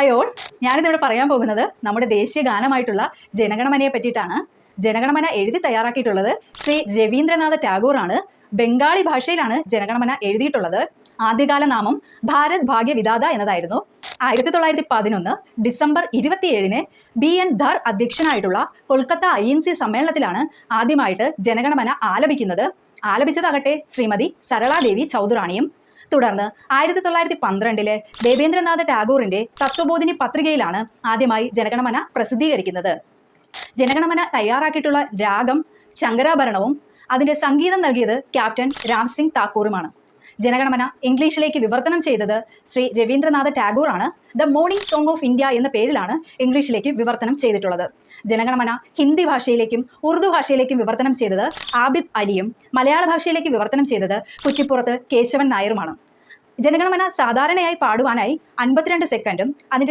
Hi all, ഞാനിതിവിടെ പറയാൻ പോകുന്നത് നമ്മുടെ ദേശീയ ഗാനമായിട്ടുള്ള ജനഗണമനയെ പറ്റിയിട്ടാണ്. ജനഗണമന എഴുതി തയ്യാറാക്കിയിട്ടുള്ളത് ശ്രീ രവീന്ദ്രനാഥ ടാഗോർ ആണ്. ബംഗാളി ഭാഷയിലാണ് ജനഗണമന എഴുതിയിട്ടുള്ളത്. ആദ്യകാല നാമം ഭാരത് ഭാഗ്യ വിധാത എന്നതായിരുന്നു. 1911 ഡിസംബർ 27 BN ധർ അധ്യക്ഷനായിട്ടുള്ള കൊൽക്കത്ത INC സമ്മേളനത്തിലാണ് ആദ്യമായിട്ട് ജനഗണമന ആലപിക്കുന്നത്. ആലപിച്ചതാകട്ടെ ശ്രീമതി സരളാദേവി ചൗധുറാണിയും. തുടർന്ന് 1912 ദേവേന്ദ്രനാഥ ടാഗോറിന്റെ തത്വബോധിനി പത്രികയിലാണ് ആദ്യമായി ജനഗണമന പ്രസിദ്ധീകരിക്കുന്നത്. ജനഗണമന തയ്യാറാക്കിയിട്ടുള്ള രാഗം ശങ്കരാഭരണവും അതിന്റെ സംഗീതം നൽകിയത് ക്യാപ്റ്റൻ രാം സിംഗ് താക്കൂറുമാണ്. ജനഗണമന ഇംഗ്ലീഷിലേക്ക് വിവർത്തനം ചെയ്തത് ശ്രീ രവീന്ദ്രനാഥ ടാഗോർ ആണ്. The morning song of India എന്ന പേരിലാണ് ഇംഗ്ലീഷിലേക്ക് വിവർത്തനം ചെയ്തിട്ടുള്ളത്. ജനഗണമന ഹിന്ദി ഭാഷയിലേക്കും ഉറുദു ഭാഷയിലേക്കും വിവർത്തനം ചെയ്തത് ആബിദ് അലിയും മലയാള ഭാഷയിലേക്ക് വിവർത്തനം ചെയ്തത് കുറ്റിപ്പുറത്ത് കേശവൻ നായരുമാണ്. ജനഗണമന സാധാരണയായി പാടുവാനായി 52 സെക്കൻഡും അതിന്റെ